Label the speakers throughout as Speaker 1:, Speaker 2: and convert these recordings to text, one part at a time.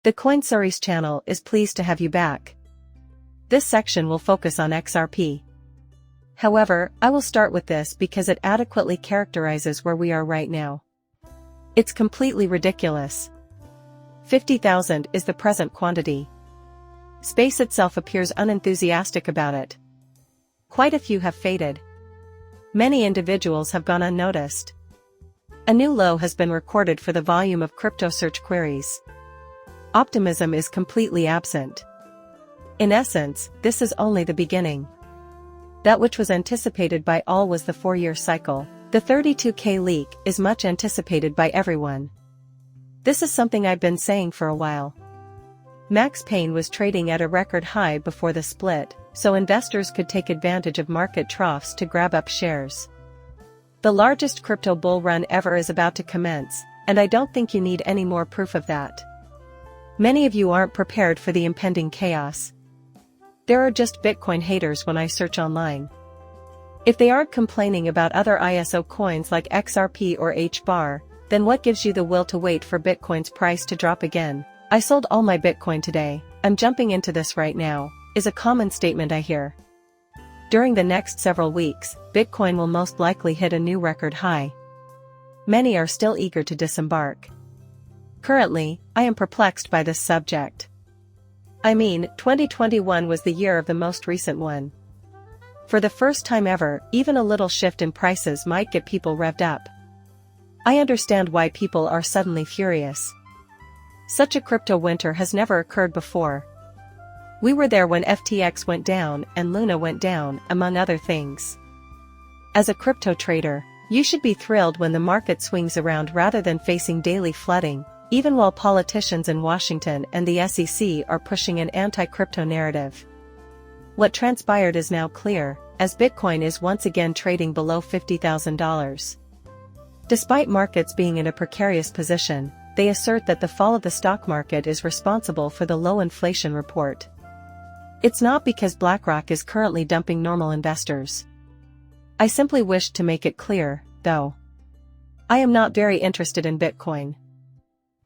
Speaker 1: The Coinsaurus channel is pleased to have you back. This section will focus on XRP. However, I will start with this because it adequately characterizes where we are right now. It's completely ridiculous. 50,000 is the present quantity. Space itself appears unenthusiastic about it. Quite a few have faded. Many individuals have gone unnoticed. A new low has been recorded for the volume of crypto search queries. Optimism is completely absent. In essence, this is only the beginning. That which was anticipated by all was the 4-year cycle. The 32K leak is much anticipated by everyone. This is something I've been saying for a while. Max Payne was trading at a record high before the split, so investors could take advantage of market troughs to grab up shares. The largest crypto bull run ever is about to commence, and I don't think you need any more proof of that. Many of you aren't prepared for the impending chaos. There are just Bitcoin haters when I search online. If they aren't complaining about other ISO coins like XRP or HBAR, then what gives you the will to wait for Bitcoin's price to drop again? "I sold all my Bitcoin today, I'm jumping into this right now," is a common statement I hear. During the next several weeks, Bitcoin will most likely hit a new record high. Many are still eager to disembark. Currently, I am perplexed by this subject. 2021 was the year of the most recent one. For the first time ever, even a little shift in prices might get people revved up. I understand why people are suddenly furious. Such a crypto winter has never occurred before. We were there when FTX went down and Luna went down, among other things. As a crypto trader, you should be thrilled when the market swings around rather than facing daily flooding, even while politicians in Washington and the SEC are pushing an anti-crypto narrative. What transpired is now clear, as Bitcoin is once again trading below $50,000. Despite markets being in a precarious position, they assert that the fall of the stock market is responsible for the low inflation report. It's not because BlackRock is currently dumping normal investors. I simply wish to make it clear, though. I am not very interested in Bitcoin.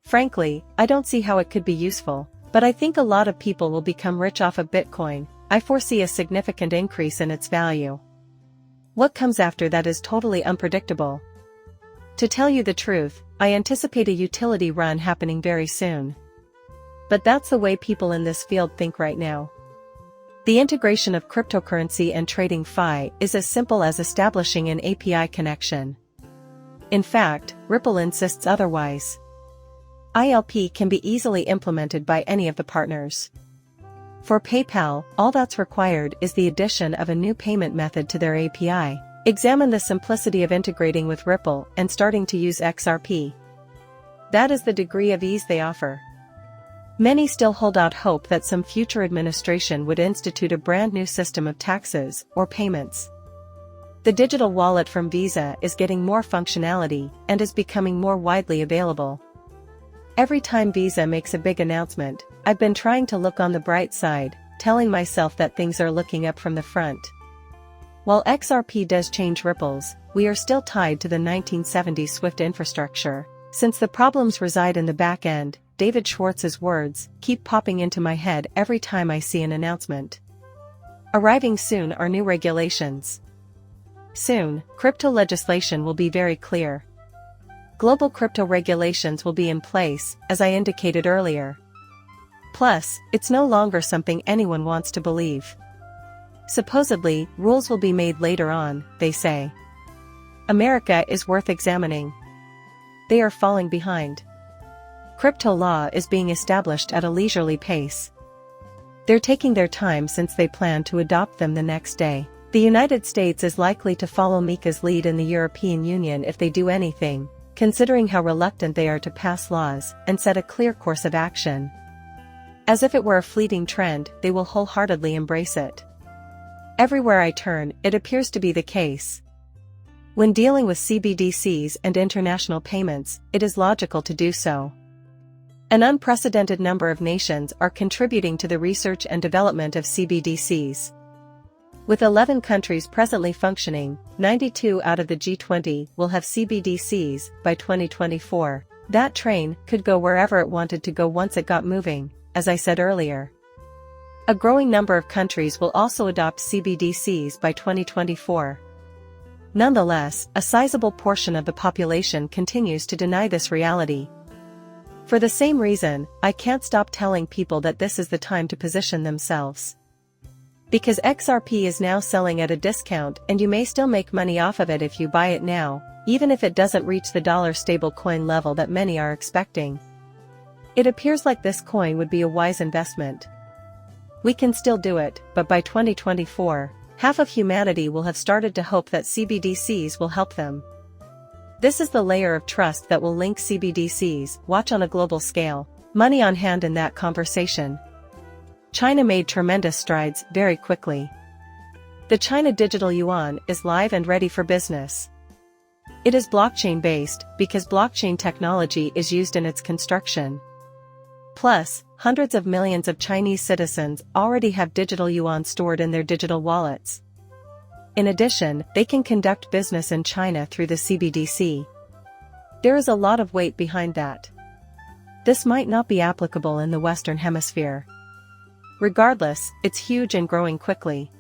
Speaker 1: Frankly, I don't see how it could be useful, but I think a lot of people will become rich off of Bitcoin. I foresee a significant increase in its value. What comes after that is totally unpredictable. To tell you the truth, I anticipate a utility run happening very soon. But that's the way people in this field think right now. The integration of cryptocurrency and trading FI is as simple as establishing an API connection. In fact, Ripple insists otherwise. ILP can be easily implemented by any of the partners. For PayPal, all that's required is the addition of a new payment method to their API. Examine the simplicity of integrating with Ripple and starting to use XRP. That is the degree of ease they offer. Many still hold out hope that some future administration would institute a brand new system of taxes or payments. The digital wallet from Visa is getting more functionality and is becoming more widely available. Every time Visa makes a big announcement, I've been trying to look on the bright side, telling myself that things are looking up from the front. While XRP does change ripples, we are still tied to the 1970s SWIFT infrastructure. Since the problems reside in the back end, David Schwartz's words keep popping into my head every time I see an announcement. Arriving soon are new regulations. Soon, crypto legislation will be very clear. Global crypto regulations will be in place, as I indicated earlier. Plus, it's no longer something anyone wants to believe. Supposedly, rules will be made later on, they say. America is worth examining. They are falling behind. Crypto law is being established at a leisurely pace. They're taking their time since they plan to adopt them the next day. The United States is likely to follow Mika's lead in the European Union if they do anything, considering how reluctant they are to pass laws and set a clear course of action. As if it were a fleeting trend, they will wholeheartedly embrace it. Everywhere I turn, it appears to be the case. When dealing with CBDCs and international payments, it is logical to do so. An unprecedented number of nations are contributing to the research and development of CBDCs. With 11 countries presently functioning, 92 out of the G20 will have CBDCs by 2024. That train could go wherever it wanted to go once it got moving, as I said earlier. A growing number of countries will also adopt CBDCs by 2024. Nonetheless, a sizable portion of the population continues to deny this reality. For the same reason, I can't stop telling people that this is the time to position themselves. Because XRP is now selling at a discount and you may still make money off of it if you buy it now, even if it doesn't reach the dollar stablecoin level that many are expecting. It appears like this coin would be a wise investment. We can still do it, but by 2024, half of humanity will have started to hope that CBDCs will help them. This is the layer of trust that will link CBDCs, watch on a global scale, money on hand in that conversation. China made tremendous strides very quickly. The China digital yuan is live and ready for business. It is blockchain-based because blockchain technology is used in its construction. Plus, hundreds of millions of Chinese citizens already have digital yuan stored in their digital wallets. In addition, they can conduct business in China through the CBDC. There is a lot of weight behind that. This might not be applicable in the Western Hemisphere. Regardless, it's huge and growing quickly.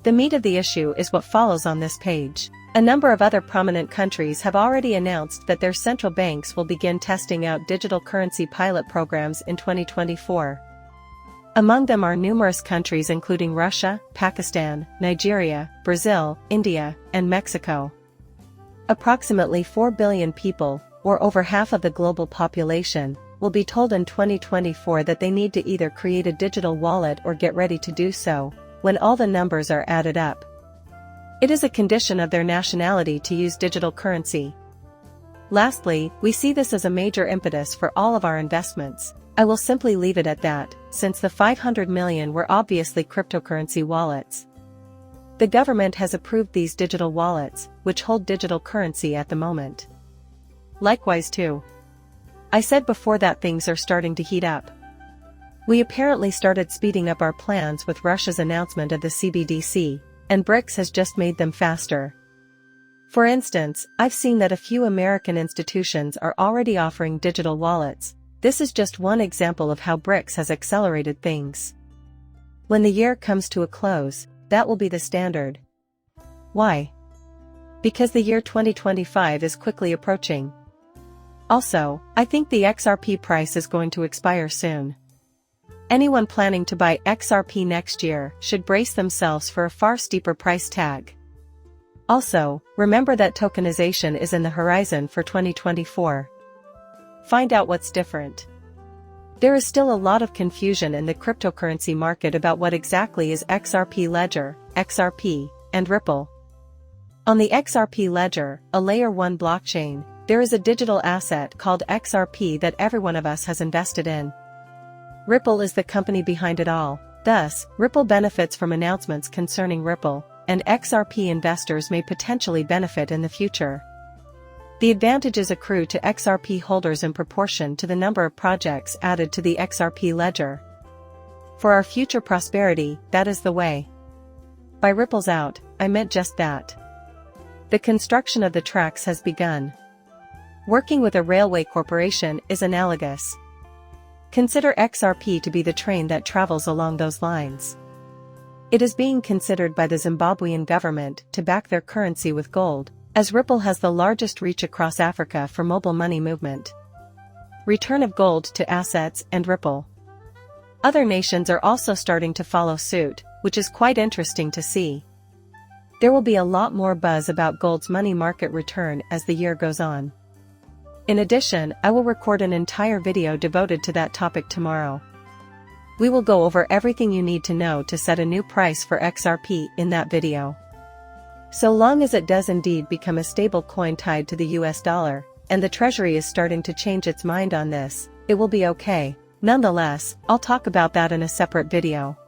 Speaker 1: The meat of the issue is what follows on this page. A number of other prominent countries have already announced that their central banks will begin testing out digital currency pilot programs in 2024. Among them are numerous countries including Russia, Pakistan, Nigeria, Brazil, India, and Mexico. Approximately 4 billion people, or over half of the global population, will be told in 2024 that they need to either create a digital wallet or get ready to do so, when all the numbers are added up. It is a condition of their nationality to use digital currency. Lastly, we see this as a major impetus for all of our investments. I will simply leave it at that, since the 500 million were obviously cryptocurrency wallets. The government has approved these digital wallets, which hold digital currency at the moment. Likewise too. I said before that things are starting to heat up. We apparently started speeding up our plans with Russia's announcement of the CBDC, and BRICS has just made them faster. For instance, I've seen that a few American institutions are already offering digital wallets. This is just one example of how BRICS has accelerated things. When the year comes to a close, that will be the standard. Why? Because the year 2025 is quickly approaching. Also, I think the XRP price is going to expire soon. Anyone planning to buy XRP next year should brace themselves for a far steeper price tag. Also, remember that tokenization is in the horizon for 2024. Find out what's different. There is still a lot of confusion in the cryptocurrency market about what exactly is XRP Ledger, XRP, and Ripple. On the XRP Ledger, a Layer 1 blockchain, there is a digital asset called XRP that every one of us has invested in. Ripple is the company behind it all. Thus, Ripple benefits from announcements concerning Ripple, and XRP investors may potentially benefit in the future. The advantages accrue to XRP holders in proportion to the number of projects added to the XRP ledger. For our future prosperity, that is the way. By Ripple's out, I meant just that. The construction of the tracks has begun. Working with a railway corporation is analogous. Consider XRP to be the train that travels along those lines. It is being considered by the Zimbabwean government to back their currency with gold, as Ripple has the largest reach across Africa for mobile money movement. Return of gold to assets and Ripple. Other nations are also starting to follow suit, which is quite interesting to see. There will be a lot more buzz about gold's money market return as the year goes on. In addition, I will record an entire video devoted to that topic tomorrow. We will go over everything you need to know to set a new price for XRP in that video. So long as it does indeed become a stable coin tied to the US dollar, and the Treasury is starting to change its mind on this, it will be okay. Nonetheless, I'll talk about that in a separate video.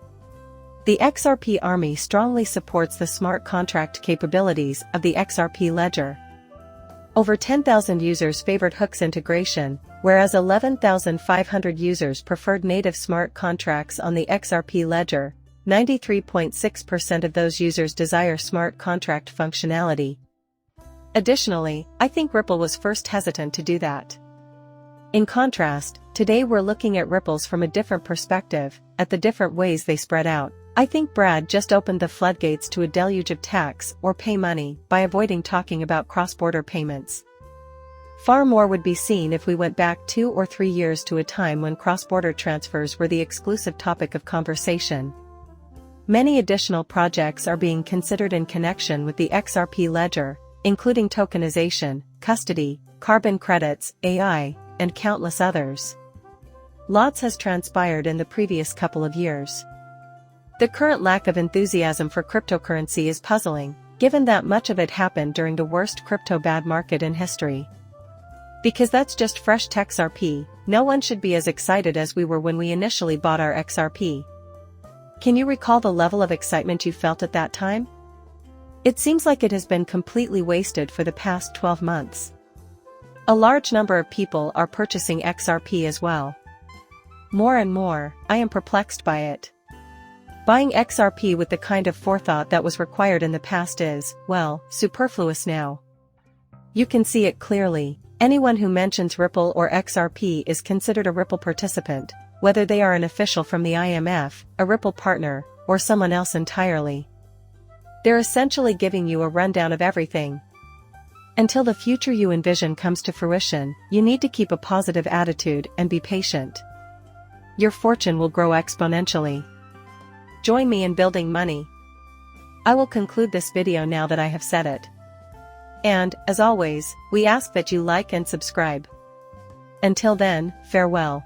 Speaker 1: The XRP Army strongly supports the smart contract capabilities of the XRP ledger. Over 10,000 users favored Hooks integration, whereas 11,500 users preferred native smart contracts on the XRP ledger. 93.6% of those users desire smart contract functionality. Additionally, I think Ripple was first hesitant to do that. In contrast, today we're looking at ripples from a different perspective, at the different ways they spread out. I think Brad just opened the floodgates to a deluge of tax or pay money by avoiding talking about cross-border payments. Far more would be seen if we went back 2 or 3 years to a time when cross-border transfers were the exclusive topic of conversation. Many additional projects are being considered in connection with the XRP ledger, including tokenization, custody, carbon credits, AI, and countless others. Lots has transpired in the previous couple of years. The current lack of enthusiasm for cryptocurrency is puzzling, given that much of it happened during the worst crypto bad market in history. Because that's just fresh XRP, no one should be as excited as we were when we initially bought our XRP. Can you recall the level of excitement you felt at that time? It seems like it has been completely wasted for the past 12 months. A large number of people are purchasing XRP as well. More and more, I am perplexed by it. Buying XRP with the kind of forethought that was required in the past is, well, superfluous now. You can see it clearly. Anyone who mentions Ripple or XRP is considered a Ripple participant, whether they are an official from the IMF, a Ripple partner, or someone else entirely. They're essentially giving you a rundown of everything. Until the future you envision comes to fruition, you need to keep a positive attitude and be patient. Your fortune will grow exponentially. Join me in building money. I will conclude this video now that I have said it. And, as always, we ask that you like and subscribe. Until then, farewell.